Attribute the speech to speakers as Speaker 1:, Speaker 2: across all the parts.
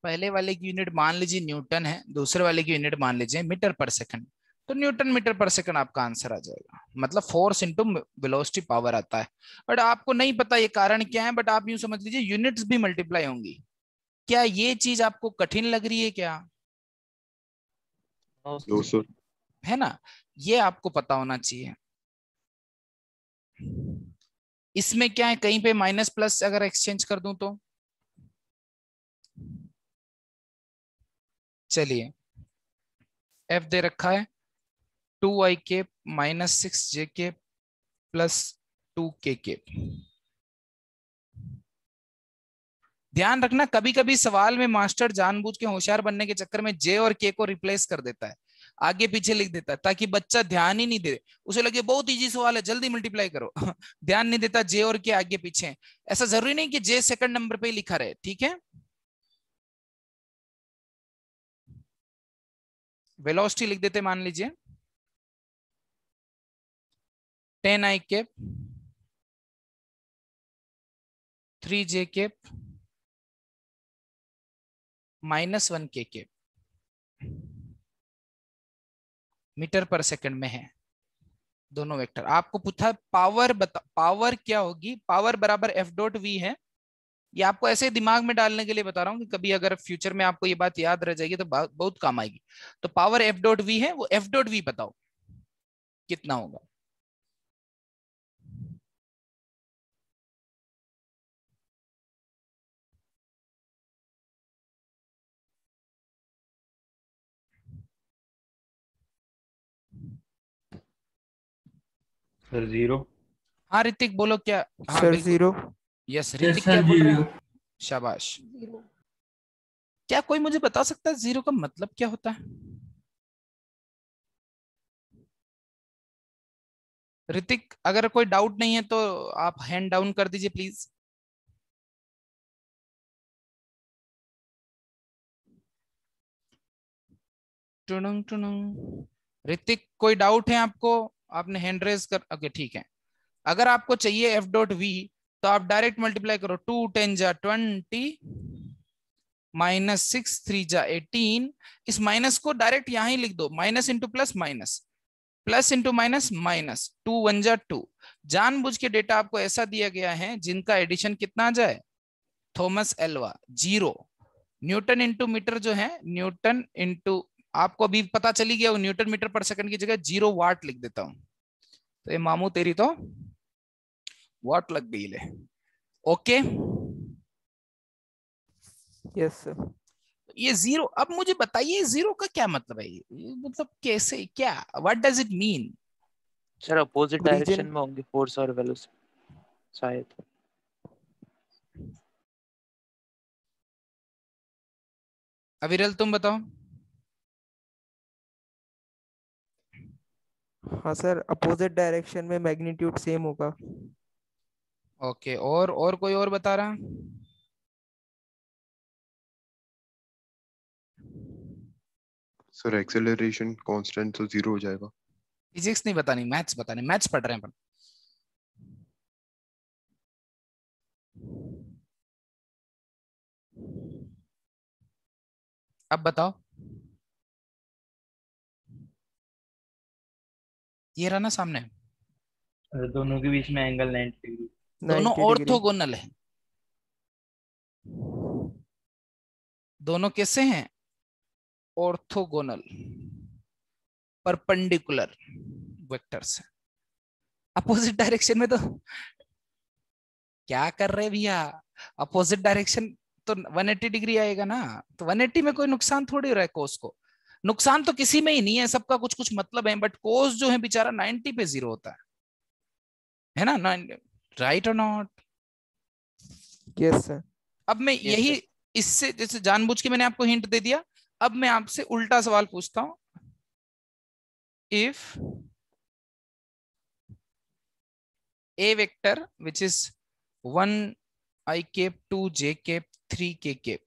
Speaker 1: पहले वाले की यूनिट मान लीजिए न्यूटन है, दूसरे वाले की यूनिट मान लीजिए मीटर पर सेकंड, तो न्यूटन मीटर पर सेकंड आपका आंसर आ जाएगा। मतलब फोर्स इंटू वेलोसिटी पावर आता है। बट आपको नहीं पता ये कारण क्या है, बट आप यूं समझ लीजिए यूनिट्स भी मल्टीप्लाई होंगी। क्या ये चीज आपको कठिन लग रही है क्या? है ना, ये आपको पता होना चाहिए। इसमें क्या है, कहीं पे माइनस प्लस अगर एक्सचेंज कर दूं तो चलिए, एफ दे रखा है 2i minus 6j plus 2k। ध्यान रखना, कभी कभी सवाल में मास्टर जानबूझ के होशियार बनने के चक्कर में जे और के को रिप्लेस कर देता है, आगे पीछे लिख देता है, ताकि बच्चा ध्यान ही नहीं दे, उसे लगे बहुत इजी सवाल है जल्दी मल्टीप्लाई करो। ध्यान नहीं देता जे और के आगे पीछे। ऐसा जरूरी नहीं कि जे सेकंड नंबर पे ही लिखा रहे, ठीक है। वेलोसिटी लिख देते, मान लीजिए 10i (3j) minus 1k metre पर सेकंड में है दोनों वेक्टर। आपको पूछा पावर, बता पावर क्या होगी, पावर बराबर एफ डॉट वी है। ये आपको ऐसे दिमाग में डालने के लिए बता रहा हूं कि कभी अगर फ्यूचर में आपको ये बात याद रह जाएगी तो बहुत काम आएगी। तो पावर एफ डॉट वी है, वो एफ डॉट वी बताओ कितना होगा।
Speaker 2: सर 0।
Speaker 1: हाँ ऋतिक बोलो क्या। हाँ
Speaker 3: सर
Speaker 1: बिल्कुल,
Speaker 3: 0।
Speaker 1: यस ऋतिक क्या बोल रहे हैं, शाबाश। क्या कोई मुझे बता सकता है जीरो का मतलब क्या होता है? ऋतिक अगर कोई डाउट नहीं है तो आप हैंड डाउन कर दीजिए प्लीज। टुनुंग टुनुंग। ऋतिक कोई डाउट है आपको? आपने हैंड रेज कर, ओके ठीक है। अगर आपको चाहिए एफ डॉट वी तो आप डायरेक्ट मल्टीप्लाई करो, 2 10 जा 20 माइनस 6 3 जा 18। इस माइनस को डायरेक्ट यहां ही लिख दो, minus into plus minus, plus into minus minus, 2 1 जा 2। जानबूझ के डेटा आपको ऐसा दिया गया है जिनका एडिशन कितना आ जाए, Thomas Alva 0। Newton into metre जो है, न्यूटन इंटू, आपको अभी पता चली गया, न्यूटन मीटर पर सेकंड की जगह 0 वाट लिख देता हूं, तो ये मामू तेरी तो वाट लग गई ले। Okay
Speaker 3: yes sir.
Speaker 1: ये जीरो, अब मुझे बताइए जीरो का क्या मतलब है, ये मतलब कैसे, क्या, what does it mean?
Speaker 4: Sir opposite
Speaker 3: origin.
Speaker 4: Direction में होंगे फोर्स और वेलोसिटी शायद।
Speaker 1: अविरल तुम बताओ।
Speaker 3: हाँ सर, अपोजिट डायरेक्शन में मैग्नीट्यूड सेम होगा।
Speaker 1: ओके, और कोई और बता रहा?
Speaker 5: सर एक्सेलरेशन कांस्टेंट तो 0 हो जाएगा।
Speaker 1: फिजिक्स नहीं बतानी, मैथ्स बतानी, मैथ्स पढ़ रहे हैं अपन। अब बताओ, ये रहा ना सामने,
Speaker 2: दोनों के बीच में एंगल 90 डिग्री।
Speaker 1: दोनों
Speaker 3: 90 डिग्री।
Speaker 1: ऑर्थोगोनल है। दोनों कैसे हैं, ऑर्थोगोनल, परपेंडिकुलर वेक्टर्स हैं। अपोजिट डायरेक्शन में तो क्या कर रहे भैया, अपोजिट डायरेक्शन तो 180 डिग्री आएगा ना, तो 180 में कोई नुकसान थोड़ी हो रहा है कोस को। नुकसान तो किसी में ही नहीं है, सबका कुछ कुछ मतलब है, बट कोस जो है बेचारा 90 पे 0 होता है ना, राइट और नॉट?
Speaker 3: Yes sir.
Speaker 1: अब मैं यही, इससे जैसे जानबूझ के मैंने आपको हिंट दे दिया, अब मैं आपसे उल्टा सवाल पूछता हूं। If a vector which is 1i cap 2j cap 3k cap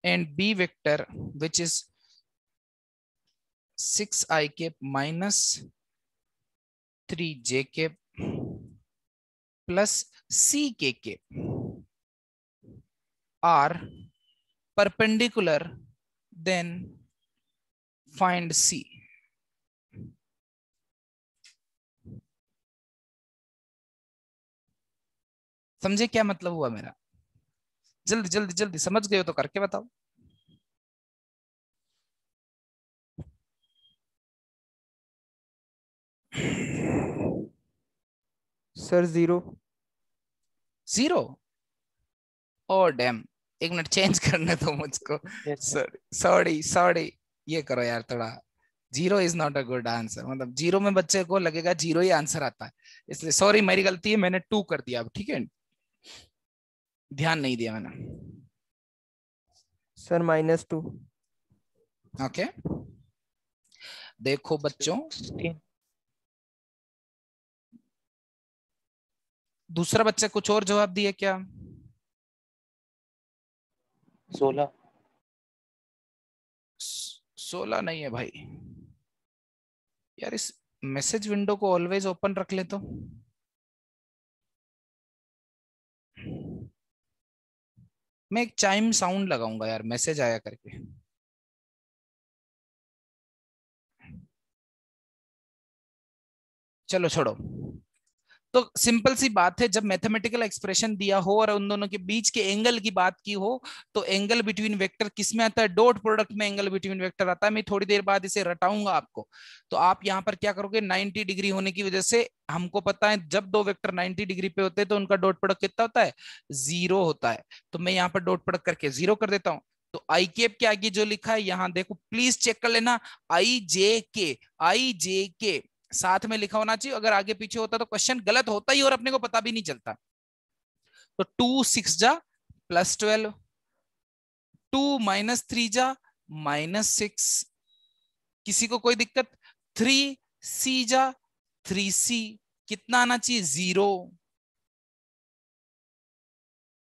Speaker 1: and b vector which is 6i cap minus 3j cap plus ck cap are perpendicular, then find C. समझे क्या मतलब हुआ मेरा? जल्दी जल्दी जल्दी, समझ गए हो तो करके बताओ।
Speaker 3: सर 0।
Speaker 1: 0? ओ डैम, एक मिनट चेंज करने दो मुझको।
Speaker 4: Yes, sir.
Speaker 1: सॉरी सॉरी, ये करो यार थोड़ा। 0 is not a good answer, मतलब 0 में बच्चे को लगेगा 0 ही आंसर आता है, इसलिए सॉरी, मेरी गलती है, मैंने 2 कर दिया अब, ठीक है, ध्यान नहीं दिया मैंने।
Speaker 3: सर -2।
Speaker 1: ओके, देखो बच्चों,
Speaker 4: 16.
Speaker 1: दूसरा बच्चा कुछ और जवाब दिया क्या?
Speaker 4: 16.
Speaker 1: 16 नहीं है भाई यार, इस मैसेज विंडो को ऑलवेज ओपन रख ले तो। मैं एक चाइम साउंड लगाऊंगा यार, मैसेज आया करके। चलो छोड़ो। तो सिंपल सी बात है, जब मैथमेटिकल एक्सप्रेशन दिया हो और उन दोनों के बीच के एंगल की बात की हो, तो एंगल बिटवीन वेक्टर किस में आता है? डॉट प्रोडक्ट में एंगल बिटवीन वेक्टर आता है। मैं थोड़ी देर बाद इसे रटाऊंगा आपको। तो आप यहाँ पर क्या करोगे, 90 डिग्री होने की वजह से हमको पता है जब दो वेक्टर 90 डिग्री पे होते हैं तो उनका डॉट प्रोडक्ट कितना होता है? 0 होता है। तो मैं यहाँ पर डॉट प्रोडक्ट करके 0 कर देता हूँ। तो आई कैप के आगे जो लिखा है यहाँ देखो, प्लीज चेक कर लेना, आई जे के साथ में लिखा होना चाहिए। अगर आगे पीछे होता तो क्वेश्चन गलत होता ही और अपने को पता भी नहीं चलता। तो 2 6 जा +12, 2 -3 जा -6, किसी को कोई दिक्कत? 3 C जा 3C, कितना आना चाहिए? 0।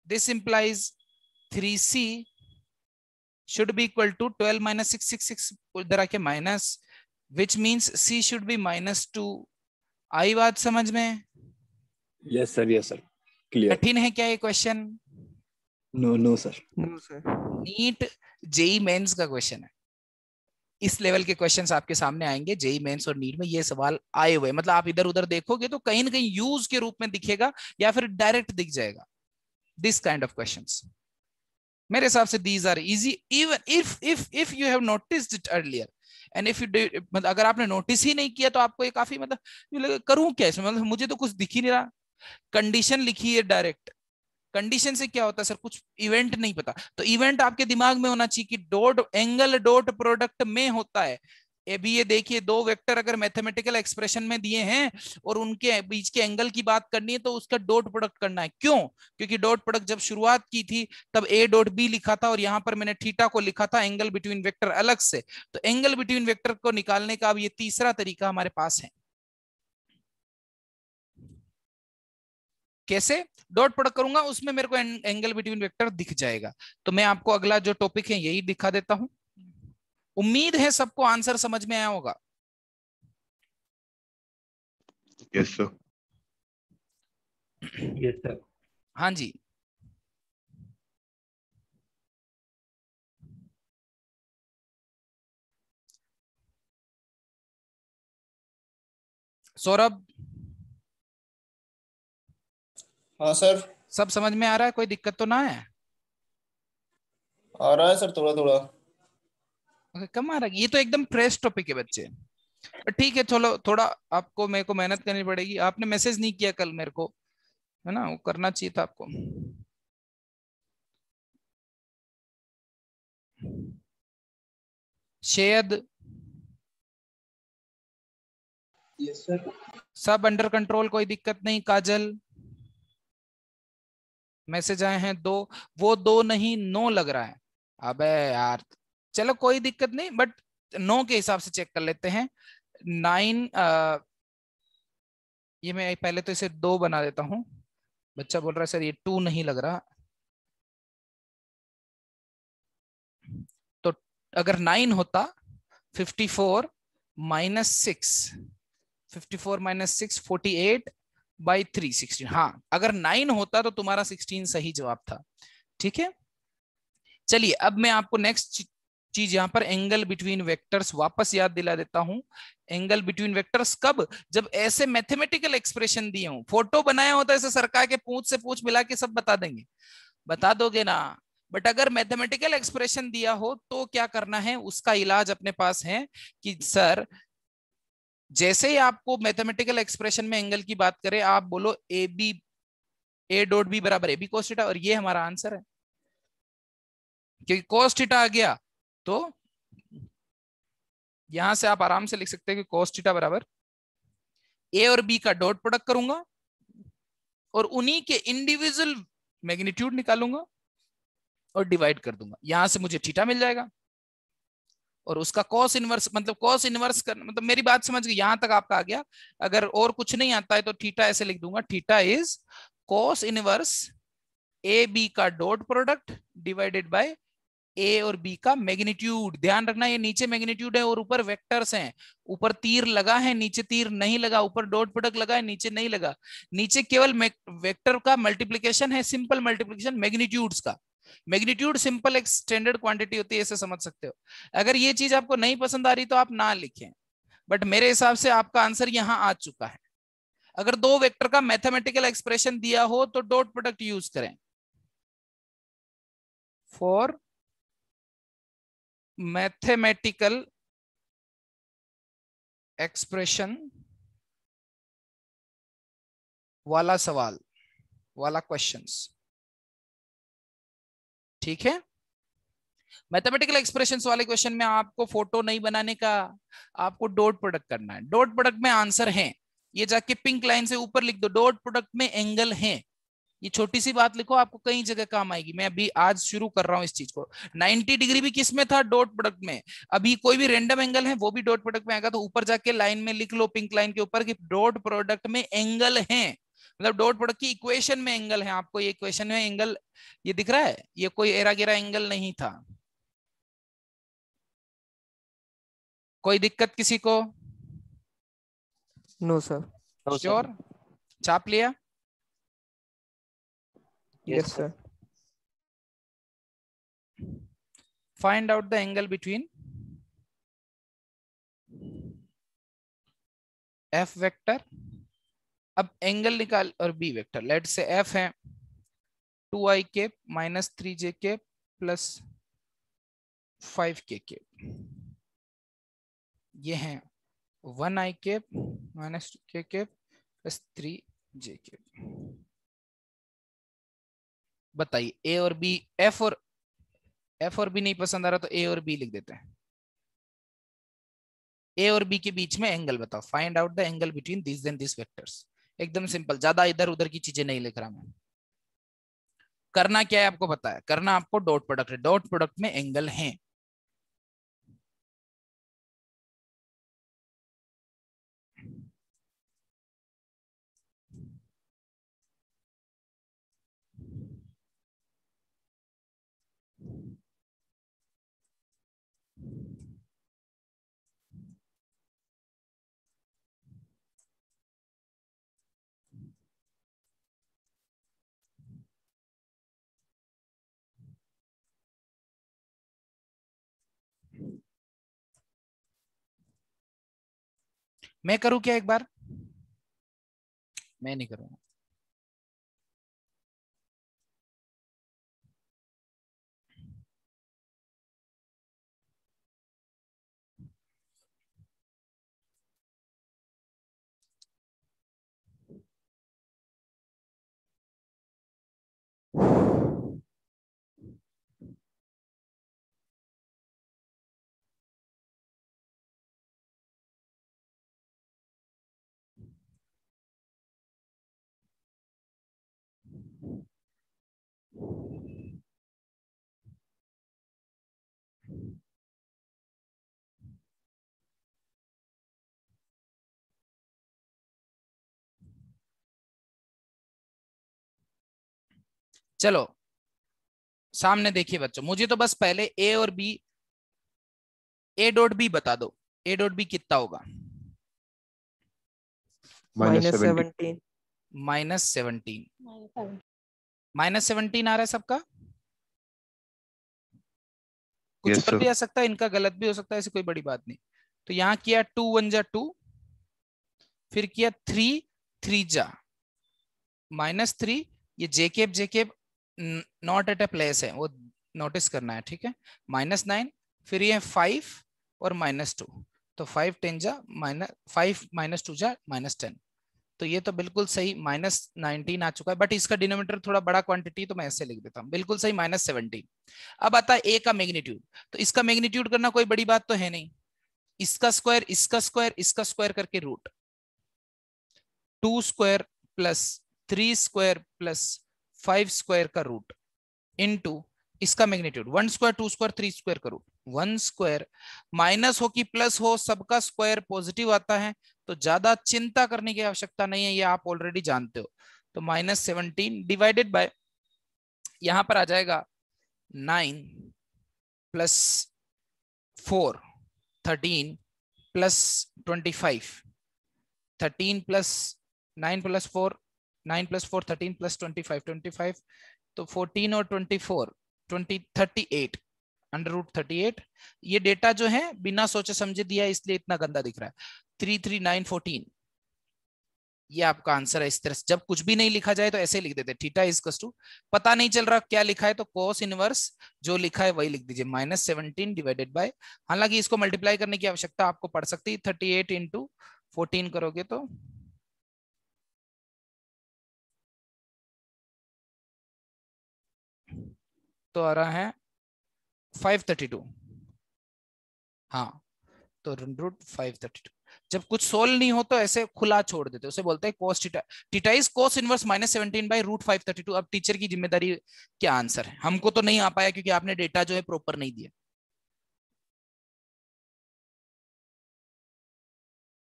Speaker 1: This implies 3C should be equal to 12 - 6 6 6 उधर आके minus, which means C should be -2। आई बात समझ में?
Speaker 6: Yes sir clear.
Speaker 1: कठिन है क्या ये question?
Speaker 6: No sir.
Speaker 3: No sir.
Speaker 1: NEET JEE Mains का क्वेश्चन है। इस लेवल के क्वेश्चंस आपके सामने आएंगे जेई मेंस और नीट में, ये सवाल आए हुए, मतलब आप इधर उधर देखोगे तो कहीं ना कहीं यूज के रूप में दिखेगा या फिर डायरेक्ट दिख जाएगा। दिस काइंड ऑफ क्वेश्चंस मेरे हिसाब से these are easy, even if you have noticed it earlier and if you, मतलब अगर आपने नोटिस ही नहीं किया तो आपको ये काफी, मतलब करूं क्या इसमें, मतलब मुझे तो कुछ दिख ही नहीं रहा। कंडीशन लिखी है डायरेक्ट, कंडीशन से क्या होता है सर? कुछ इवेंट नहीं पता, तो इवेंट आपके दिमाग में होना चाहिए कि डॉट एंगल डॉट प्रोडक्ट में होता है। अभी ये देखिए, दो वेक्टर अगर मैथमेटिकल एक्सप्रेशन में दिए हैं और उनके बीच के एंगल की बात करनी है तो उसका डॉट प्रोडक्ट करना है। क्यों? क्योंकि डॉट प्रोडक्ट जब शुरुआत की थी तब A डॉट B लिखा था और यहां पर मैंने थीटा को लिखा था एंगल बिटवीन वेक्टर अलग से। तो एंगल बिटवीन वेक्टर को निकालने का अब ये तीसरा तरीका हमारे पास है। कैसे? डॉट प्रोडक्ट करूंगा, उसमें मेरे को एंगल बिटवीन वेक्टर दिख जाएगा। तो मैं आपको अगला जो टॉपिक है यही दिखा देता हूं। उम्मीद है सबको आंसर समझ में आया होगा।
Speaker 5: Yes sir.
Speaker 2: Yes sir.
Speaker 1: हाँ जी, सौरभ
Speaker 7: हाँ सर।
Speaker 1: सब समझ में आ रहा है? कोई दिक्कत तो ना है?
Speaker 7: आ रहा है सर थोड़ा थोड़ा।
Speaker 1: कम आ रहा है? ये तो एकदम फ्रेश टॉपिक है बच्चे। ठीक है, चलो थोड़ा आपको मेरे को मेहनत करनी पड़ेगी। आपने मैसेज नहीं किया कल मेरे को, है ना? वो करना चाहिए था आपको। शेयद
Speaker 7: यस सर।
Speaker 1: सब अंडर कंट्रोल, कोई दिक्कत नहीं। काजल, मैसेज आए हैं 2, वो 2 नहीं 9 लग रहा है। अबे यार, चलो कोई दिक्कत नहीं, बट 9 के हिसाब से चेक कर लेते हैं। 9, ये मैं पहले तो इसे 2 बना देता हूं। बच्चा बोल रहा है सर ये 2 नहीं लग रहा। तो अगर 9 होता 54 - 6, 54 - 6 48/3 16। हाँ, अगर 9 होता तो तुम्हारा 16 सही जवाब था। ठीक है, चलिए अब मैं आपको नेक्स्ट चीज यहाँ पर एंगल बिटवीन वेक्टर्स वापस याद दिला देता हूं। एंगल बिटवीन वेक्टर्स कब? जब ऐसे मैथमेटिकल एक्सप्रेशन दिए हों। फोटो बनाया होता है ऐसे सरका के पूंछ से पूंछ मिला के सब बता देंगे, बता दोगे ना। बट अगर मैथमेटिकल एक्सप्रेशन दिया हो तो क्या करना है, उसका इलाज अपने पास है कि सर जैसे ही आपको मैथमेटिकल एक्सप्रेशन में एंगल की बात करें, आप बोलो A B, A dot B बराबर ए बी कोस थीटा, और ये हमारा आंसर है। क्योंकि कोस थीटा आ गया तो यहां से आप आराम से लिख सकते हैं कि कोस थीटा बराबर ए और बी का डॉट प्रोडक्ट करूंगा और उन्हीं के इंडिविजुअल मैग्नीट्यूड निकालूंगा और डिवाइड कर दूंगा, यहां से मुझे थीटा मिल जाएगा। और उसका कॉस इनवर्स, मतलब कॉस इनवर्स कर, मतलब मेरी बात समझ गई, यहां तक आपका आ गया। अगर और कुछ नहीं आता है तो थीटा ऐसे लिख दूंगा, theta is cos inverse A B का dot product divided by A और बी का मैग्नीट्यूड। ध्यान रखना ये नीचे मैग्नीट्यूड है और ऊपर वेक्टर्स हैं। ऊपर तीर लगा है, नीचे तीर नहीं लगा। ऊपर डॉट प्रोडक्ट लगा है, नीचे नहीं लगा। नीचे केवल वेक्टर का मल्टीप्लिकेशन है, सिंपल मल्टीप्लिकेशन मैग्नीट्यूड्स का। मैग्नीट्यूड सिंपल एक स्टैंडर्ड क्वांटिटी होती है, ऐसे समझ सकते हो। अगर ये चीज आपको नहीं पसंद आ रही तो आप ना लिखें, बट मेरे हिसाब से आपका आंसर यहां आ चुका है। अगर दो वेक्टर का मैथमेटिकल एक्सप्रेशन दिया हो तो डॉट प्रोडक्ट यूज करें। फॉर मैथमेटिकल एक्सप्रेशन वाला सवाल, वाला क्वेश्चंस, ठीक है। मैथमेटिकल एक्सप्रेशंस वाले क्वेश्चन में आपको फोटो नहीं बनाने का, आपको डॉट प्रोडक्ट करना है। डॉट प्रोडक्ट में आंसर है, ये जाके पिंक लाइन से ऊपर लिख दो, डॉट प्रोडक्ट में एंगल है। ये छोटी सी बात लिखो, आपको कई जगह काम आएगी। मैं अभी आज शुरू कर रहा हूं इस चीज को। 90 डिग्री भी किस में था? डॉट प्रोडक्ट में। अभी कोई भी रैंडम एंगल है वो भी डॉट प्रोडक्ट में आएगा, तो ऊपर जाके लाइन में लिख लो, पिंक लाइन के ऊपर, कि डॉट प्रोडक्ट में एंगल है। मतलब डॉट प्रोडक्ट की इक्वेशन में एंगल है। आपको ये इक्वेशन में एंगल ये दिख रहा है, ये कोई एरा गिरा एंगल नहीं था। कोई दिक्कत किसी को?
Speaker 3: No sir.
Speaker 4: No, sir.
Speaker 1: Sure? छाप लिया?
Speaker 3: Yes sir.
Speaker 1: Find out the angle between f vector, अब एंगल निकाल, और b vector. Let say f है 2i cap minus 3j cap plus 5k cap, ये है 1i cap minus 2k cap plus 3j cap. बताइए a और b, f और b नहीं पसंद आ रहा तो a और b लिख देते हैं। a और b के बीच में एंगल बताओ। Find out the angle between this and this vectors. एकदम सिंपल, ज्यादा इधर उधर की चीजें नहीं लिख रहा मैं। करना क्या है आपको पता है, करना आपको डॉट प्रोडक्ट है। डॉट प्रोडक्ट में एंगल है। मैं करूं क्या एक बार? मैं नहीं करूंगा। चलो सामने देखिए बच्चों, मुझे तो बस पहले ए और बी, ए डॉट बी बता दो। ए डॉट बी कितना होगा?
Speaker 3: -17।
Speaker 1: -17। -17 आ रहा है सबका? कुछ
Speaker 5: Yes,
Speaker 1: ऊपर
Speaker 5: sir.
Speaker 1: भी आ सकता है, इनका गलत भी हो सकता है, ऐसी कोई बड़ी बात नहीं। तो यहाँ किया 2 1 जा 2, फिर किया 3 3 जा -3, ये जेकेब नॉट एट ए प्लेस है, वो नोटिस करना है, ठीक है। -9, फिर ये 5 और -2, तो 5 10 जा -5 -2 जा -10, तो ये तो बिल्कुल सही -19 आ चुका है, बट इसका डिनोमिनेटर थोड़ा बड़ा क्वांटिटी, तो मैं ऐसे लिख देता हूँ, बिल्कुल सही -17। अब आता है ए का मैग्नीट्यूड, तो इसका मैग्नीट्यूड करना कोई बड़ी बात तो है नहीं, इसका स्क्वायर इसका स्क्वायर इसका स्क्वायर करके root 2 square plus 3 square plus 5 square का रूट इनटू इसका मैग्नीट्यूड 1 स्क्वायर 2 स्क्वायर 3 स्क्वायर का रूट। 1 स्क्वायर माइनस हो कि प्लस हो, सबका स्क्वायर पॉजिटिव आता है, तो ज्यादा चिंता करने की आवश्यकता नहीं है, ये आप ऑलरेडी जानते हो। तो -17 डिवाइडेड बाय, यहां पर आ जाएगा 9 plus 4 13 plus 25, 13 plus 9 plus 4 9 plus 4 13 plus 25 तो 14 और 24 38 √38। ये डेटा जो है बिना सोचे समझे दिया, इसलिए इतना गंदा दिख रहा है। 33914 ये आपका आंसर है। इस तरह से जब कुछ भी नहीं लिखा जाए तो ऐसे लिख देते, थीटा इज इक्वल टू, पता नहीं चल रहा क्या लिखा है तो कोस इनवर्स जो लिखा है वही लिख दीजिए, -17 डिवाइडेड बाय, हालांकि इसको मल्टीप्लाई करने की आवश्यकता आपको पड़ सकती है, 38 × 14 करोगे तो आ रहा है 532। हाँ, तो √532। जब कुछ सोल्व नहीं हो तो ऐसे खुला छोड़ देते, उसे बोलते हैं cos theta. Theta is cos inverse -17 by √532। अब टीचर की जिम्मेदारी क्या आंसर है, हमको तो नहीं आ पाया क्योंकि आपने डेटा जो है प्रॉपर नहीं दिया।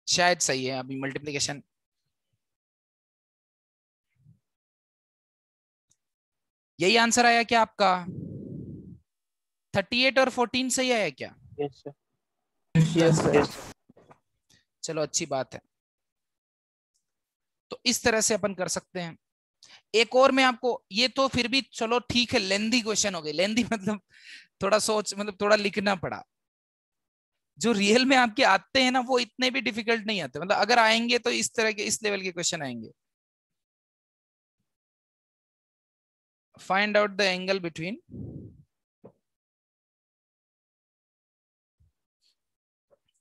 Speaker 1: शायद सही है अभी मल्टीप्लिकेशन। यही आंसर आया क्या आपका? 38 और 14 सही आया क्या?
Speaker 4: Yes sir.
Speaker 3: Yes sir.
Speaker 4: Yes.
Speaker 1: चलो अच्छी बात है। तो इस तरह से अपन कर सकते हैं। एक और मैं आपको, ये तो फिर भी चलो ठीक है, लेंदी क्वेश्चन हो गई। लेंदी मतलब थोड़ा सोच, मतलब थोड़ा लिखना पड़ा। जो रियल में आपके आते हैं ना वो इतने भी डिफिकल्ट नहीं आते, मतलब अगर आएंगे तो इस तरह के, इस लेवल के क्वेश्चन आएंगे। Find out the angle between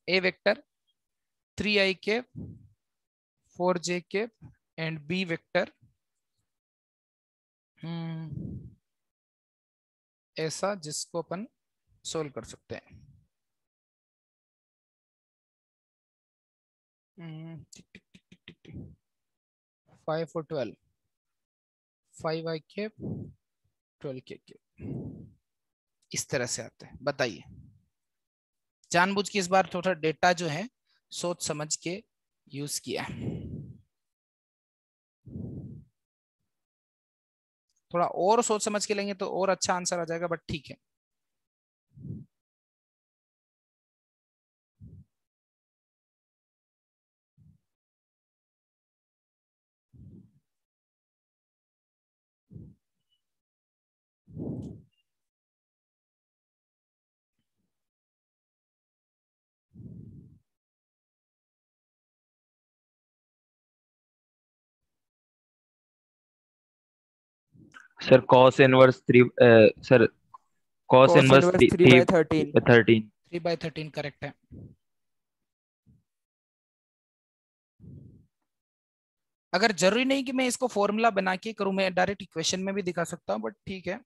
Speaker 1: A vector 3i cap 4j cap and B vector ऐसा जिसको अपन सोल्व कर सकते हैं। 5 और 12, 5i cap 12k cap, इस तरह से आते हैं। बताइए, जानबूझ के इस बार थोड़ा डेटा जो है सोच समझ के यूज किया, थोड़ा और सोच समझ के लेंगे तो और अच्छा आंसर आ जाएगा, बट ठीक है।
Speaker 2: Sir cos inverse 3 sir cos
Speaker 3: Cos
Speaker 2: inverse
Speaker 3: inverse 3/13।
Speaker 2: 13।
Speaker 1: 3/13 correct है। अगर जरूरी नहीं कि मैं इसको फॉर्मूला बना के करूं, मैं डायरेक्ट इक्वेशन में भी दिखा सकता हूं, बट ठीक है।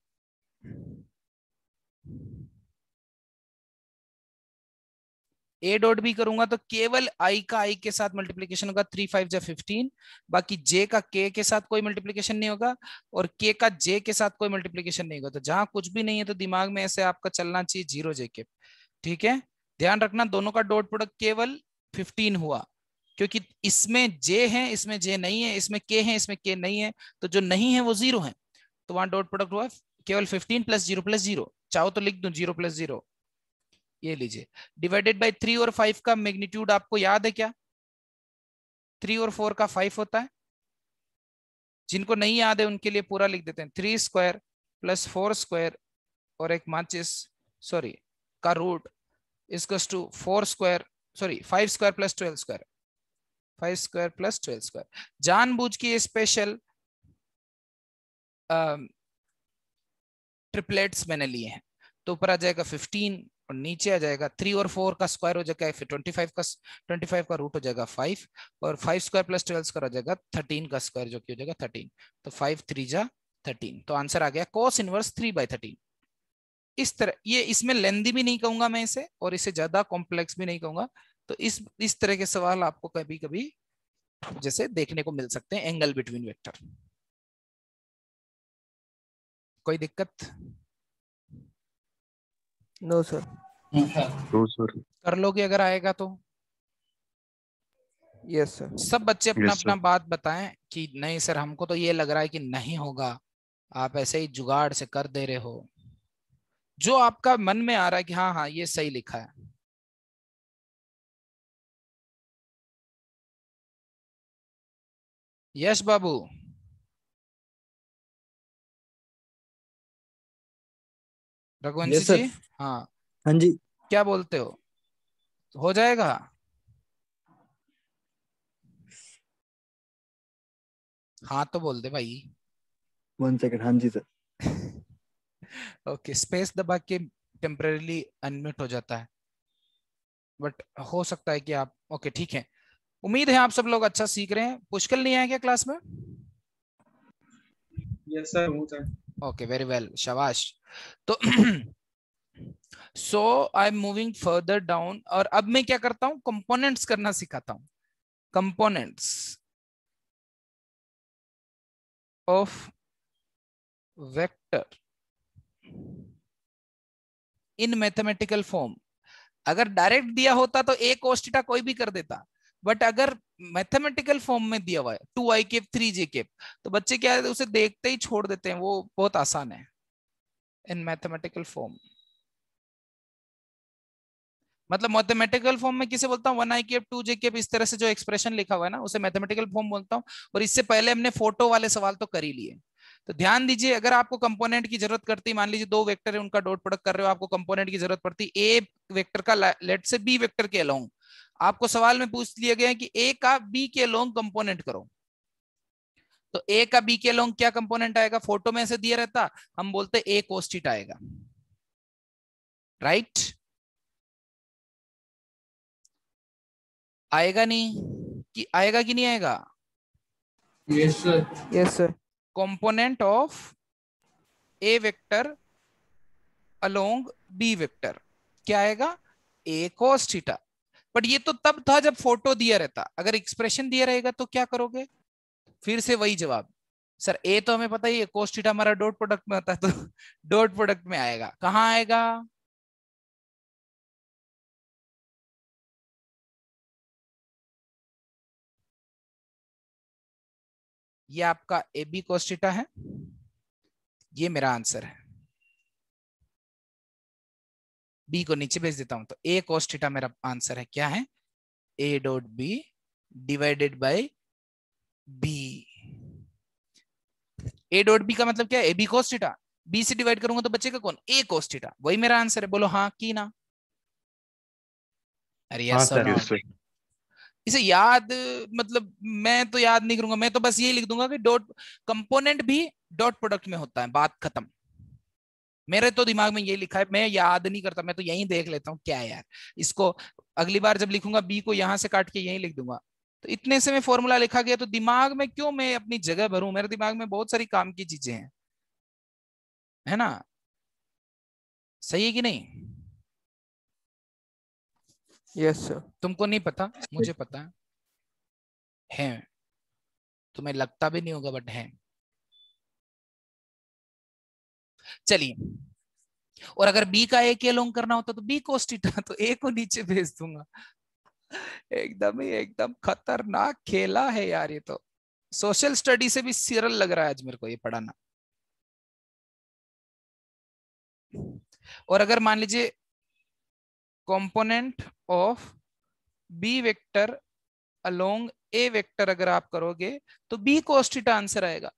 Speaker 1: ए डॉट भी करूंगा तो केवल आई का आई के साथ मल्टीप्लीकेशन होगा, 3 5 जा 15, बाकी जे का के के साथ कोई मल्टीप्लीकेशन नहीं होगा और के का जे के साथ कोई मल्टीप्लीकेशन नहीं होगा। तो जहां कुछ भी नहीं है तो दिमाग में ऐसे आपका चलना चाहिए 0 जे के। ठीक है, ध्यान रखना दोनों का डॉट प्रोडक्ट केवल 15 हुआ, क्योंकि इसमें जे है इसमें जे नहीं है, इसमें के है इसमें के नहीं है, तो जो नहीं है वो 0 है, तो वहां डॉट प्रोडक्ट हुआ केवल 15 + 0 चाहो तो लिख दूं 0 + 0, ये लीजिए। डिवाइडेड बाय 3 और 5 का मैग्नीट्यूड आपको याद है क्या? 3 और 4 का 5 होता है। जिनको नहीं याद है उनके लिए पूरा लिख देते हैं, 3 स्क्वायर + 4 स्क्वायर और एक माचिस, सॉरी का root is to 4 square, sorry 5 square plus 12 square, 5 square plus 12 square. जानबूझ के स्पेशल ट्रिपलेट्स मैंने लिए हैं। तो ऊपर आ जाएगा 15 और नीचे आ जाएगा 3 और 4 का स्क्वायर हो जाएगा, फिर 25 का रूट हो जाएगा 5 और 5 स्क्वायर प्लस 12 स्क्वायर हो जाएगा 13 का स्क्वायर, जो कि हो जाएगा 13। तो 5 3 जा 13, तो आंसर आ गया cos इनवर्स 3/13। इस तरह, ये इसमें लेंदी भी नहीं कहूंगा मैं इसे, और इसे ज्यादा कॉम्प्लेक्स भी नहीं कहूंगा। तो इस तरह के सवाल आपको कभी कभी जैसे देखने को मिल सकते हैं, एंगल बिटवीन वेक्टर। कोई दिक्कत?
Speaker 3: No sir.
Speaker 5: No sir.
Speaker 1: कर लोगे अगर आएगा तो?
Speaker 3: Yes sir.
Speaker 1: सब बच्चे अपना
Speaker 5: Yes,
Speaker 1: अपना
Speaker 5: sir.
Speaker 1: बात बताएं कि नहीं सर हमको तो ये लग रहा है कि नहीं होगा, आप ऐसे ही जुगाड़ से कर दे रहे हो। जो आपका मन में आ रहा है कि हाँ हाँ ये सही लिखा है। यश बाबू, रघुवंशी
Speaker 6: Yes, sir.
Speaker 1: जी, हाँ
Speaker 6: हाँ जी।
Speaker 1: क्या बोलते हो जाएगा? हाँ तो बोल दे भाई।
Speaker 6: 1 सेकंड। हाँ जी सर।
Speaker 1: ओके, स्पेस दबा के टेम्परेरीली अनम्यूट हो जाता है, बट हो सकता है कि आप, ओके ठीक है। उम्मीद है आप सब लोग अच्छा सीख रहे हैं। पुष्कल नहीं आया क्या क्लास में?
Speaker 7: यस सर, हूँ सर।
Speaker 1: ओके, वेरी वेल, शाबाश। तो so I am moving further down, और अब मैं क्या करता हूं, कंपोनेंट्स करना सिखाता हूं। Components of vector in mathematical form. अगर डायरेक्ट दिया होता तो a cos थीटा कोई भी कर देता, बट अगर मैथमेटिकल फॉर्म में दिया हुआ है 2i कैप 3j कैप, तो बच्चे क्या है उसे देखते ही छोड़ देते हैं, वो बहुत आसान है। इन मैथमेटिकल फॉर्म मतलब मैथमेटिकल फॉर्म में किसे बोलता हूँ, 1i कैप 2j कैप, इस तरह से जो एक्सप्रेशन लिखा हुआ है ना उसे मैथमेटिकल फॉर्म बोलता हूँ। और इससे पहले हमने फोटो वाले सवाल तो कर ही लिए। तो ध्यान दीजिए, अगर आपको कंपोनेंट की जरूरत करती, मान लीजिए दो वेक्टर है उनका डॉट प्रोडक्ट कर रहे हो, आपको कंपोनेंट की जरूरत पड़ती ए वेक्टर का लेट से बी वेक्टर के अलोंग, आपको सवाल में पूछ लिया गया है कि ए का बी के अलोंग कंपोनेंट करो। तो ए का बी के अलोंग क्या कंपोनेंट आएगा? फोटो में ऐसे दिया रहता, हम बोलते ए cos थीटा आएगा, राइट? आएगा नहीं कि आएगा कि नहीं आएगा?
Speaker 7: Yes sir.
Speaker 3: Yes sir.
Speaker 1: Component of A vector along B vector क्या आएगा? ए cos थीटा। बट ये तो तब था जब फोटो दिया रहता, अगर एक्सप्रेशन दिया रहेगा तो क्या करोगे? फिर से वही जवाब, सर ए तो हमें पता ही है, cos थीटा हमारा डॉट प्रोडक्ट में होता है, तो डॉट प्रोडक्ट में आएगा। कहां आएगा? ये आपका ए बी cos थीटा है, ये मेरा आंसर है। बी को नीचे भेज देता हूं, तो ए cos थीटा मेरा आंसर है। क्या है? A dot B divided by B. A dot B का मतलब क्या है? A B cos theta. B से डिवाइड करूंगा तो बचेगा कौन? A cos theta. वही मेरा आंसर है। बोलो हाँ की ना? अरे यस और
Speaker 5: Yes, sir.
Speaker 1: इसे याद, मतलब मैं तो याद नहीं करूंगा, मैं तो बस ये लिख दूंगा कि डॉट कंपोनेंट भी डॉट प्रोडक्ट में होता है, बात खत्म। मेरे तो दिमाग में ये लिखा है, मैं याद नहीं करता, मैं तो यहीं देख लेता हूँ क्या है यार इसको। अगली बार जब लिखूंगा बी को यहां से काट के यहीं लिख दूंगा। तो इतने से मैं फॉर्मूला लिखा गया, तो दिमाग में क्यों मैं अपनी जगह भरूं? मेरे दिमाग में बहुत सारी काम की चीजें हैं, है ना? सही है कि नहीं?
Speaker 3: Yes sir.
Speaker 1: तुमको नहीं पता, मुझे पता है, तुम्हें लगता भी नहीं होगा बट है। चलिए, और अगर बी का ए के अलोंग करना होता तो बी cos थीटा, तो ए को नीचे भेज दूंगा। एकदम खतरनाक खेला है यार ये तो। सोशल स्टडी से भी सरल लग रहा है आज मेरे को ये पढ़ाना। और अगर मान लीजिए component of B vector along A vector अगर आप करोगे तो बी cos थीटा आंसर आएगा।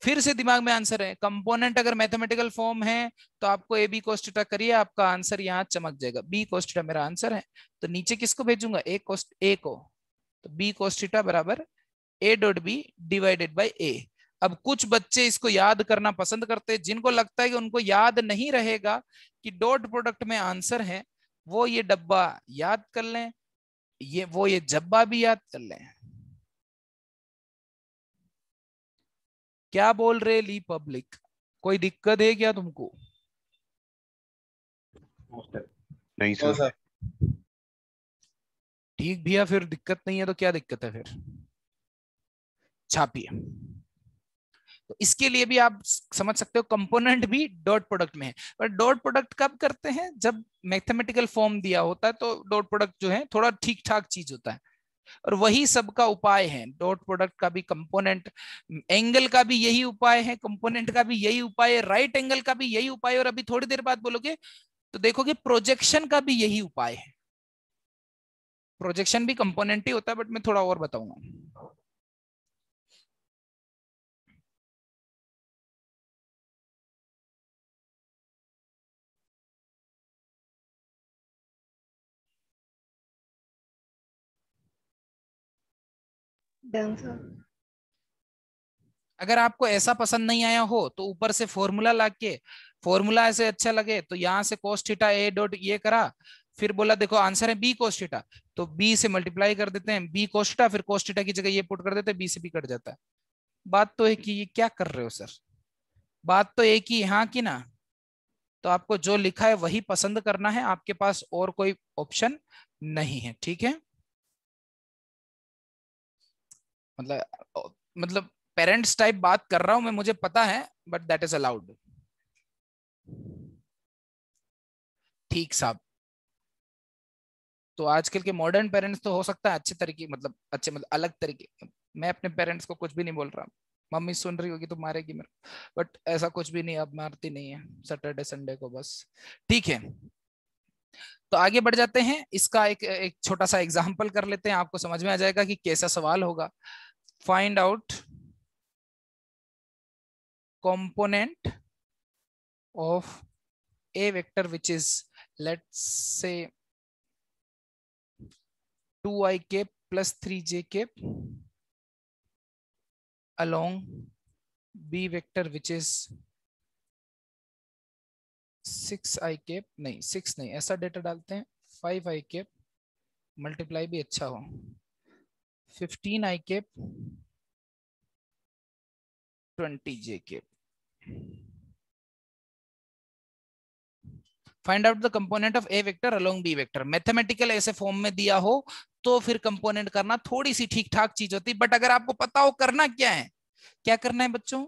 Speaker 1: फिर से दिमाग में आंसर है, कंपोनेंट अगर मैथमेटिकल फॉर्म है तो आपको ए बी cos थीटा करिए, आपका आंसर यहाँ चमक जाएगा। बी cos थीटा मेरा आंसर है, तो नीचे किसको भेजूंगा, ए को, तो बी cos थीटा बराबर a dot B divided by a. अब कुछ बच्चे इसको याद करना पसंद करते हैं, जिनको लगता है कि उनको याद नहीं रहेगा कि डॉट प्रोडक्ट में आंसर है, वो ये डब्बा याद कर लें, ये जब्बा भी याद कर लें। क्या बोल रहे ली पब्लिक, कोई दिक्कत है क्या तुमको?
Speaker 5: नहीं
Speaker 7: हाँ
Speaker 5: सर।
Speaker 7: सर।
Speaker 1: ठीक भैया, फिर दिक्कत नहीं है तो क्या दिक्कत है, फिर छापिए। तो इसके लिए भी आप समझ सकते हो कंपोनेंट भी डॉट प्रोडक्ट में है, पर डॉट प्रोडक्ट कब करते हैं, जब मैथमेटिकल फॉर्म दिया होता है, तो डॉट प्रोडक्ट जो है थोड़ा ठीक ठाक चीज होता है, और वही सबका उपाय है। डॉट प्रोडक्ट का भी, कंपोनेंट एंगल का भी यही उपाय है, कंपोनेंट का भी यही उपाय है, राइट एंगल का भी यही उपाय है, और अभी थोड़ी देर बाद बोलोगे तो देखोगे प्रोजेक्शन का भी यही उपाय है। प्रोजेक्शन भी कंपोनेंट ही होता है, बट मैं थोड़ा और बताऊंगा।
Speaker 8: Done sir.
Speaker 1: अगर आपको ऐसा पसंद नहीं आया हो तो ऊपर से फॉर्मूला लाके, फॉर्मूला ऐसे अच्छा लगे तो यहाँ से cos थीटा ए डॉट ये करा, फिर बोला देखो आंसर है बी cos थीटा, तो बी से मल्टीप्लाई कर देते हैं बी cos थीटा, फिर cos थीटा की जगह ये पुट कर देते हैं, बी से बी कट जाता है। बात तो एक ही, ये क्या कर रहे हो सर, बात तो एक ही यहाँ की ना। तो आपको जो लिखा है वही पसंद करना है, आपके पास और कोई ऑप्शन नहीं है, ठीक है। मतलब पेरेंट्स टाइप बात कर रहा हूं मैं, मुझे पता है, बट दैट इज अलाउड। ठीक साहब। तो आजकल के मॉडर्न पेरेंट्स तो हो सकता है अच्छे तरीके, मतलब अच्छे मतलब अलग तरीके, मैं अपने पेरेंट्स को कुछ भी नहीं बोल रहा, मम्मी सुन रही होगी तो मारेगी मेरे, बट ऐसा कुछ भी नहीं, अब मारती नहीं है सैटरडे संडे को बस, ठीक है। तो आगे बढ़ जाते हैं, इसका एक छोटा सा एग्जाम्पल कर लेते हैं, आपको समझ में आ जाएगा कि कैसा सवाल होगा। Find out component of a vector which is, let's say, 2i cap plus 3j cap along b vector which is 6i cap, नहीं 6 नहीं, ऐसा डेटा डालते हैं 5i cap, मल्टीप्लाई भी अच्छा हो, 15i cap 20j cap। Find out the component of A vector along B vector. Mathematical ऐसे form में दिया हो तो फिर कंपोनेंट करना थोड़ी सी ठीक ठाक चीज होती है, बट अगर आपको पता हो करना क्या है, क्या करना है बच्चों,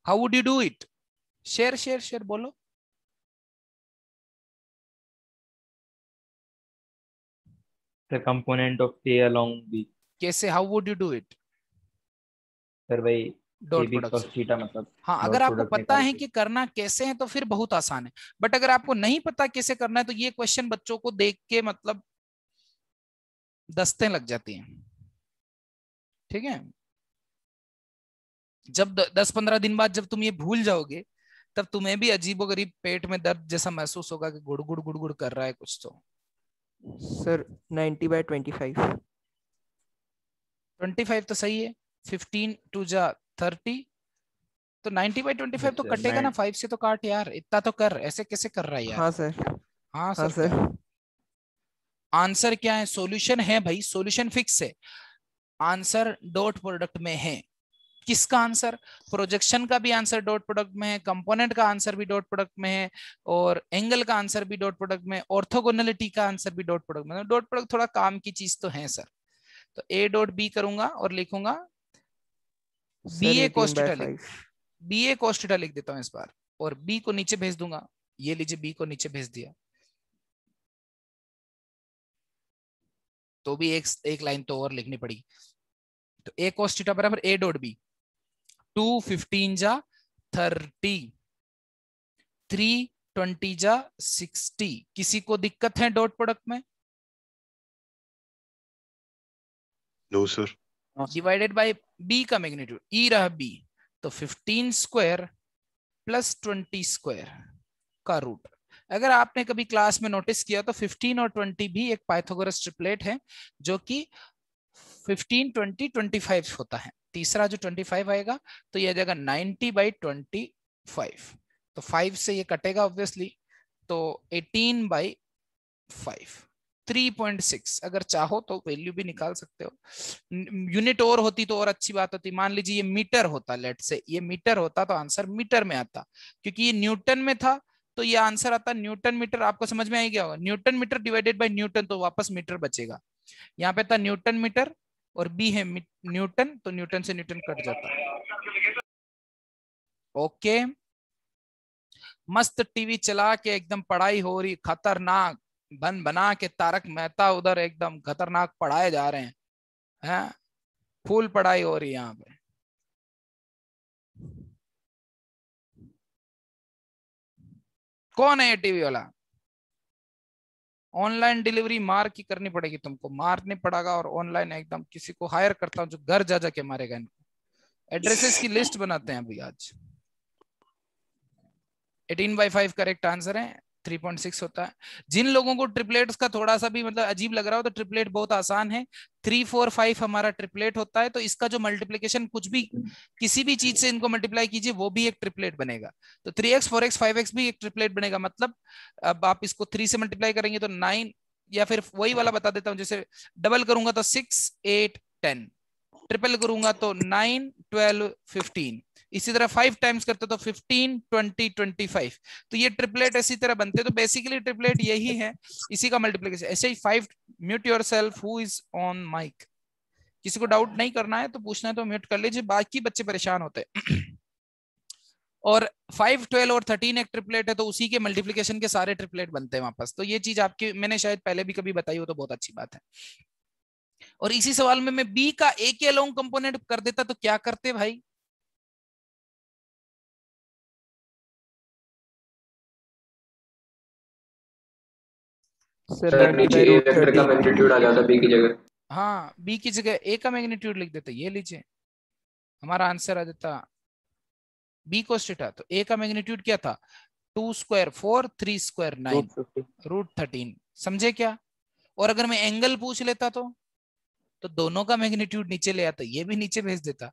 Speaker 1: how would you do it, share share share बोलो।
Speaker 2: The component of A along B।
Speaker 1: कैसे, how would you do it,
Speaker 2: sir भाई
Speaker 1: डॉट
Speaker 2: AB
Speaker 1: प्रोडक्ट
Speaker 2: cos
Speaker 1: से।
Speaker 2: थीटा मतलब
Speaker 1: हाँ,
Speaker 2: डॉट
Speaker 1: अगर आपको
Speaker 2: प्रोडक्ट
Speaker 1: पता
Speaker 2: निकाल
Speaker 1: है
Speaker 2: के।
Speaker 1: कि करना कैसे है तो फिर बहुत आसान है, बट अगर आपको नहीं पता कैसे करना है तो ये क्वेश्चन बच्चों को देख के मतलब दस्तें लग जाती हैं, ठीक है। जब 10-15 दिन बाद जब तुम ये भूल जाओगे, तब तुम्हें भी अजीबोगरीब पेट में दर्द जैसा महसूस होगा कि गुड़ गुड़ गुड़ गुड़ कर रहा है कुछ। तो
Speaker 3: सर 90/25।
Speaker 1: 25 तो सही है, 15 2 जा 30, तो 90/25 तो
Speaker 2: अच्छा,
Speaker 1: कटेगा ना, 5 से तो काट यार, इतना तो कर, ऐसे कैसे कर रहा है यार।
Speaker 3: हाँ सर।
Speaker 1: हाँ
Speaker 3: हाँ
Speaker 1: सर,
Speaker 3: सर।
Speaker 1: आंसर क्या है, सॉल्यूशन है भाई, सॉल्यूशन फिक्स है, आंसर डॉट प्रोडक्ट में है। किसका आंसर, प्रोजेक्शन का भी आंसर डॉट प्रोडक्ट में है, कंपोनेंट का आंसर भी डॉट प्रोडक्ट में है, और एंगल का आंसर भी डॉट प्रोडक्ट में, ऑर्थोगोनलिटी का आंसर भी डॉट प्रोडक्ट में। डॉट प्रोडक्ट थोड़ा काम की चीज तो है सर। तो ए डॉट बी करूंगा और लिखूंगा बी ए cos थीटा, बी ए cos थीटा लिख देता हूं इस बार, और बी को नीचे भेज दूंगा, ये लीजिए बी को नीचे भेज दिया, तो भी एक लाइन तो और लिखनी पड़ी। तो ए cos थीटा बराबर ए डॉट बी, 2 15 जा 30, 3 20 जा 60। किसी को दिक्कत है डॉट प्रोडक्ट में,
Speaker 5: no sir.
Speaker 1: Divided by B का मैग्नीट्यूड, ई रहा बी, तो 15 स्क्वायर प्लस 20 स्क्वायर का रूट। अगर आपने कभी क्लास में नोटिस किया तो 15 और 20 भी एक पाइथागोरस ट्रिपलेट है, जो कि 15, 20, 25 होता है। तीसरा जो 25 आएगा तो ये आ जाएगा 90/25, तो 5 से ये कटेगा ऑब्वियसली, तो 18/5, 3.6। अगर चाहो तो वैल्यू भी निकाल सकते हो, यूनिट और होती तो और अच्छी बात होती। मान लीजिए ये मीटर होता, लेट से ये मीटर होता तो आंसर मीटर में आता, क्योंकि ये न्यूटन में था तो ये आंसर आता न्यूटन मीटर। आपको समझ में आई क्या होगा, newton metre divided by newton, तो वापस मीटर बचेगा। यहाँ पे था न्यूटन मीटर और बी है न्यूटन, तो न्यूटन से न्यूटन कट जाता। ओके, मस्त टीवी चला के एकदम पढ़ाई हो रही, खतरनाक बन बना के तारक मेहता उधर एकदम खतरनाक पढ़ाए जा रहे हैं, फुल पढ़ाई हो रही है यहाँ पे। कौन है ये टीवी वाला? ऑनलाइन डिलीवरी मार की करनी पड़ेगी तुमको, मारने पड़ेगा, और ऑनलाइन एकदम किसी को हायर करता हूँ जो घर जा जाके मारेगा इनको। एड्रेसेस की लिस्ट बनाते हैं अभी आज। 18/5 करेक्ट आंसर है, 3.6 होता है। जिन लोगों को ट्रिपलेट्स का थोड़ा सा भी मतलब अजीब लग रहा हो तो ट्रिपलेट बहुत आसान है, 3, 4, 5 हमारा ट्रिपलेट होता है, तो इसका जो मल्टीप्लिकेशन कुछ भी किसी भी चीज से इनको मल्टीप्लाई कीजिए वो भी एक ट्रिपलेट बनेगा। तो 3x 4x 5x भी एक ट्रिपलेट बनेगा। मतलब अब आप इसको 3 से मल्टीप्लाई करेंगे तो 9, या फिर वही वाला बता देता हूँ, जैसे डबल करूंगा तो 6, 8, 10, ट्रिपल करूंगा तो 9, 12, 15। इसी तरह 5 टाइम्स करते तो 15, 20, 25। तो ये ट्रिपलेट इसी तरह बनते, तो बेसिकली ट्रिपलेट यही है, इसी का मल्टीप्लिकेशन। ऐसे ही 5, mute yourself who is on mic. किसी को डाउट नहीं करना है तो पूछना है तो म्यूट कर लीजिए, बाकी बच्चे परेशान होते हैं। और 5, 12 और 13 एक ट्रिपलेट है, तो उसी के मल्टीप्लिकेशन के सारे ट्रिपलेट बनते हैं वापस। तो ये चीज आपकी मैंने शायद पहले भी कभी बताई हो, तो बहुत अच्छी बात है। और इसी सवाल में मैं बी का ए के अलोंग कंपोनेंट कर देता तो क्या करते भाई?
Speaker 3: सर 90/√30
Speaker 9: मैग्नीट्यूड आ जाता बी की जगह।
Speaker 1: हाँ, बी की जगह ए का मैग्नीट्यूड लिख देते, ये लीजिए हमारा आंसर आ जाता बी cos थीटा। तो ए का मैग्नीट्यूड क्या था? 2 स्क्वायर 4, 3 स्क्वायर 9, √13। समझे क्या? और अगर मैं एंगल पूछ लेता तो दोनों का मैग्नीट्यूड नीचे ले आता, ये भी नीचे भेज देता।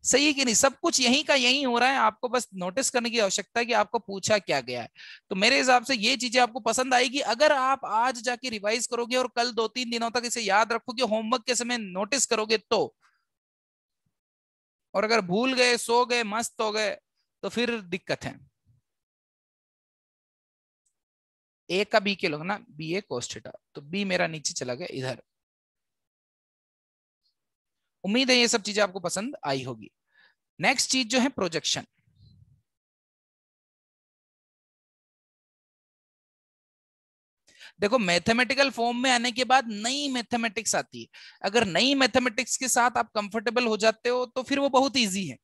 Speaker 1: सही है कि नहीं? सब कुछ यहीं का यहीं हो रहा है, आपको बस नोटिस करने की आवश्यकता है कि आपको पूछा क्या गया है। तो मेरे हिसाब से ये चीजें आपको पसंद आएगी अगर आप आज जाके रिवाइज करोगे और कल 2-3 दिनों तक इसे याद रखोगे, होमवर्क के समय नोटिस करोगे तो। और अगर भूल गए, सो गए, मस्त हो गए तो फिर दिक्कत है। ए का बी के लोग ना, बी ए cos थीटा, तो बी मेरा नीचे चला गया इधर। उम्मीद है ये सब चीजें आपको पसंद आई होगी। नेक्स्ट चीज जो है प्रोजेक्शन। देखो, मैथमेटिकल फॉर्म में आने के बाद नई मैथमेटिक्स आती है। अगर नई मैथमेटिक्स के साथ आप कंफर्टेबल हो जाते हो तो फिर वो बहुत इजी है।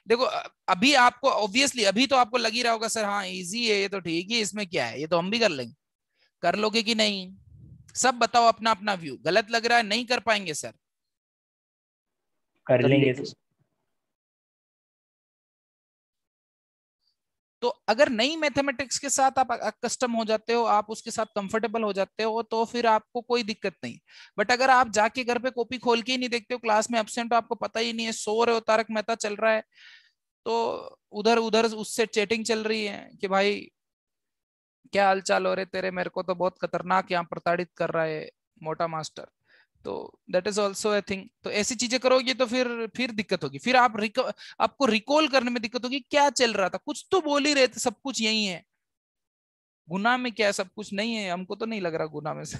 Speaker 1: देखो, अभी आपको ऑब्वियसली अभी तो आपको लग ही रहा होगा सर हाँ इजी है, ये तो ठीक है, इसमें क्या है, ये तो हम भी कर लेंगे। कर लोगे कि नहीं? सब बताओ अपना अपना व्यू। गलत लग रहा है, नहीं कर पाएंगे सर?
Speaker 2: कर लेंगे सर।
Speaker 1: तो अगर नई मैथमेटिक्स के साथ आप कस्टम हो जाते हो, आप उसके साथ कंफर्टेबल हो जाते हो, तो फिर आपको कोई दिक्कत नहीं। बट अगर आप जाके घर पे कॉपी खोल के ही नहीं देखते हो, क्लास में एब्सेंट हो, आपको पता ही नहीं है, सो रहे हो, तारक मेहता चल रहा है, तो उधर उधर उससे चैटिंग चल रही है कि भाई क्या हाल चाल हो रहे तेरे, मेरे को तो बहुत खतरनाक यहाँ प्रताड़ित कर रहा है मोटा मास्टर, तो that is also a thing. तो ऐसी चीजें करोगे तो फिर दिक्कत होगी। फिर आपको रिकॉल करने में दिक्कत होगी, क्या चल रहा था, कुछ तो बोल ही रहे थे, सब कुछ यही है। गुनाह में क्या सब कुछ नहीं है? हमको तो नहीं लग रहा गुनाह में से।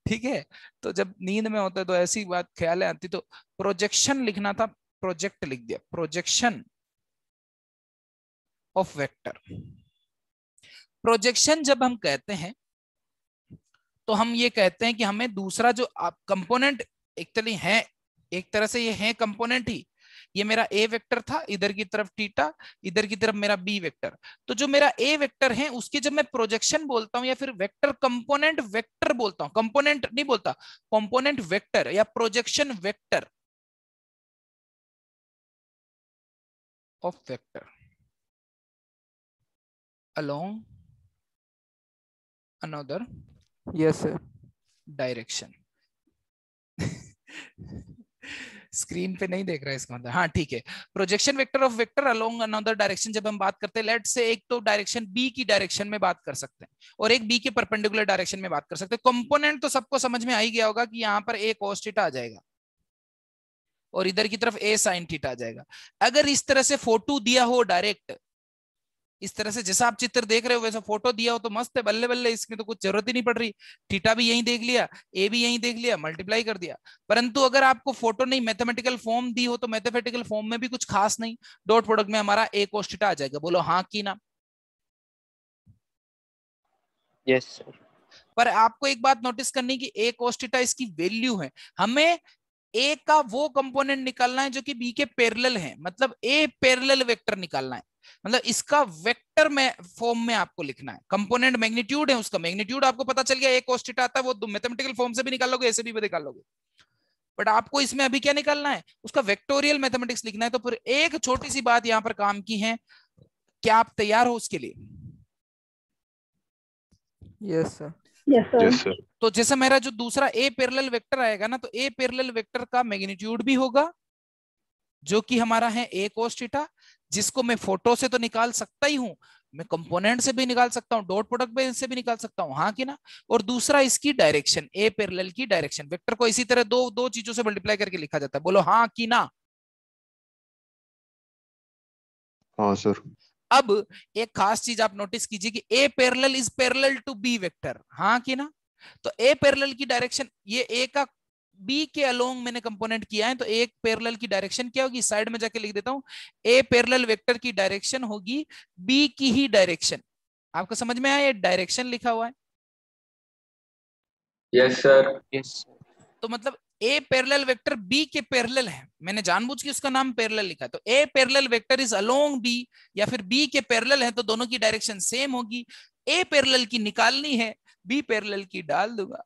Speaker 1: ठीक है, तो जब नींद में होते तो ऐसी बात ख्याल आती। तो प्रोजेक्शन लिखना था, प्रोजेक्ट लिख दिया, प्रोजेक्शन ऑफ वेक्टर। प्रोजेक्शन जब हम कहते हैं तो हम ये कहते हैं कि हमें दूसरा जो कंपोनेंट एक तरह से ये है कंपोनेंट ही, ये मेरा ए वेक्टर था, इधर की तरफ थीटा, इधर की तरफ मेरा बी वेक्टर। तो जो मेरा ए वेक्टर है उसकी जब मैं प्रोजेक्शन बोलता हूं या फिर वेक्टर कंपोनेंट वेक्टर बोलता हूं, कंपोनेंट नहीं बोलता, कंपोनेंट वेक्टर या projection vector of vector along another
Speaker 3: yes sir.
Speaker 1: Direction. Screen पे नहीं देख रहा है इसका मतलब, हाँ ठीक है। Projection vector of vector along another direction जब हम बात करते हैं, लेट से एक तो डायरेक्शन बी की डायरेक्शन में बात कर सकते हैं और एक बी के परपेंडिकुलर डायरेक्शन में बात कर सकते हैं। कंपोनेंट तो सबको समझ में आ ही गया होगा कि यहाँ पर ए cos थीटा आ जाएगा और इधर की तरफ ए sin थीटा आ जाएगा। अगर इस तरह से फोटो दिया हो डायरेक्ट, इस तरह से जैसा आप चित्र देख रहे हो वैसा फोटो दिया हो तो मस्त है, बल्ले बल्ले, इसमें तो कुछ जरूरत ही नहीं पड़ रही। थीटा भी यहीं देख लिया, ए भी यहीं देख लिया, मल्टीप्लाई कर दिया। परंतु अगर आपको फोटो नहीं मैथमेटिकल फॉर्म दी हो तो मैथमेटिकल फॉर्म में भी कुछ खास नहीं, डॉट प्रोडक्ट में हमारा ए cos थीटा आ जाएगा। बोलो हाँ कि ना।
Speaker 4: Yes sir.
Speaker 1: पर आपको एक बात नोटिस करनी कि ए cos थीटा इसकी वैल्यू है, हमें ए का वो कंपोनेंट निकालना है जो कि बी के पैरेलल है, मतलब ए पैरेलल वेक्टर निकालना है, मतलब इसका वेक्टर में फॉर्म में आपको लिखना है। कंपोनेंट मैग्नीट्यूड है, उसका मैग्नीट्यूड आपको पता चल गया, ए cos थीटा आता है, वो मैथमेटिकल फॉर्म से भी निकाल लोगे, ऐसे भी निकाल लोगे। बट आपको इसमें अभी क्या निकालना है, उसका वेक्टोरियल मैथमेटिक्स लिखना है। तो फिर एक छोटी सी बात यहां पर काम की है, क्या आप तैयार हो उसके लिए?
Speaker 3: Yes sir.
Speaker 5: Yes sir.
Speaker 1: तो जैसे मेरा जो दूसरा ए पैरेलल वेक्टर आएगा ना, तो ए पैरेलल वेक्टर का मैग्नीट्यूड भी होगा जो कि हमारा है ए cos थीटा, जिसको मैं फोटो से तो निकाल सकता ही हूं, मैं कंपोनेंट से भी निकाल सकता हूं, डॉट प्रोडक्ट में से भी निकाल सकता हूं, हाँ कि ना। और दूसरा इसकी डायरेक्शन, ए पैरेलल की डायरेक्शन, वेक्टर को इसी तरह दो चीजों से मल्टीप्लाई करके लिखा जाता है। बोलो हाँ कि ना।
Speaker 5: हाँ सर।
Speaker 1: अब एक खास चीज आप नोटिस कीजिए कि a parallel is parallel to b vector, हाँ कि ना। तो ए पैरेलल की डायरेक्शन, ये ए का बी के अलोंग मैंने कंपोनेंट किया है, तो एक पैरेलल की डायरेक्शन क्या होगी, साइड में जाके लिख देता हूं, ए पैरेलल वेक्टर की डायरेक्शन होगी बी की ही डायरेक्शन। आपको समझ में आया, ये डायरेक्शन लिखा हुआ है।
Speaker 7: Yes sir.
Speaker 4: यस।
Speaker 1: तो मतलब ए पैरेलल वेक्टर बी के पैरेलल है, मैंने जानबूझ के उसका नाम पैरेलल लिखा है। तो a parallel vector is along b, या फिर बी के पैरेलल है तो दोनों की डायरेक्शन सेम होगी। ए पैरेलल की निकालनी है, बी पैरेलल की डाल दूंगा।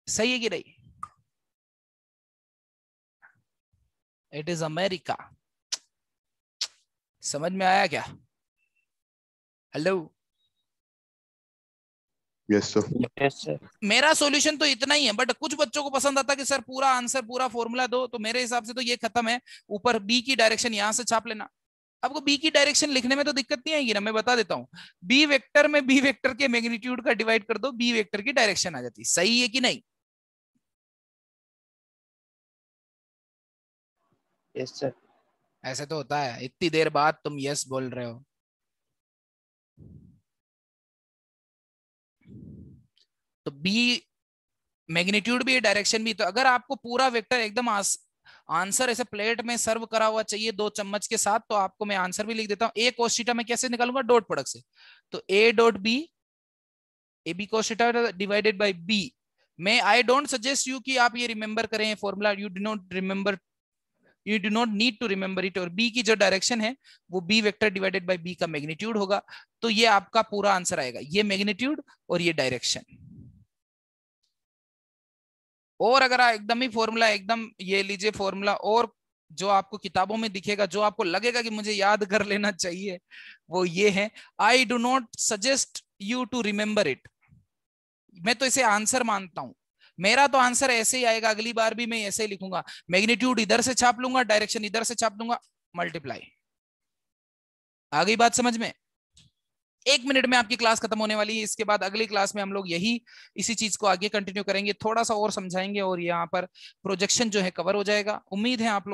Speaker 1: सही है कि नहीं? It is America. समझ में आया क्या? Hello.
Speaker 5: Yes sir.
Speaker 4: Yes sir.
Speaker 1: मेरा सॉल्यूशन तो इतना ही है, बट कुछ बच्चों को पसंद आता कि सर पूरा आंसर, पूरा फॉर्मूला दो। तो मेरे हिसाब से तो ये खत्म है, ऊपर बी की डायरेक्शन यहां से छाप लेना। आपको बी की डायरेक्शन लिखने में तो दिक्कत नहीं आएगी ना, मैं बता देता हूं। बी वेक्टर में बी वेक्टर के मैग्नीट्यूड का डिवाइड कर दो, बी वेक्टर की डायरेक्शन आ जाती। सही है कि नहीं?
Speaker 4: Yes sir.
Speaker 1: ऐसे तो होता है, इतनी देर बाद तुम यस बोल रहे हो। तो बी मैग्नीट्यूड भी है, डायरेक्शन भी। तो अगर आपको पूरा वेक्टर एकदम आंसर ऐसे प्लेट में सर्व करा हुआ चाहिए 2 चम्मच के साथ, तो आपको मैं आंसर भी लिख देता हूं। ए cos थीटा मैं कैसे निकालूंगा, डॉट प्रोडक्ट से। तो A dot B, A B cos theta divided by B. मैं आई डोंट सजेस्ट यू कि आप ये रिमेंबर करें formula, you do not remember, you do not need to remember it. और बी की जो डायरेक्शन है वो B vector divided by B का मैग्नीट्यूड होगा। तो ये आपका पूरा आंसर आएगा, ये मैग्नीट्यूड और ये डायरेक्शन। और अगर एकदम ही फॉर्मूला, एकदम ये लीजिए फॉर्मूला, और जो आपको किताबों में दिखेगा, जो आपको लगेगा कि मुझे याद कर लेना चाहिए, वो ये है, I do not suggest you to remember it. मैं तो इसे आंसर मानता हूं, मेरा तो आंसर ऐसे ही आएगा, अगली बार भी मैं ऐसे ही लिखूंगा। मैग्नीट्यूड इधर से छाप लूंगा, डायरेक्शन इधर से छाप दूंगा, मल्टीप्लाई। आ गई बात समझ में? 1 मिनट में आपकी क्लास खत्म होने वाली है। इसके बाद अगली क्लास में हम लोग इसी चीज को आगे कंटिन्यू करेंगे, थोड़ा सा और समझाएंगे, और यहाँ पर प्रोजेक्शन जो है कवर हो जाएगा। उम्मीद है आप लोग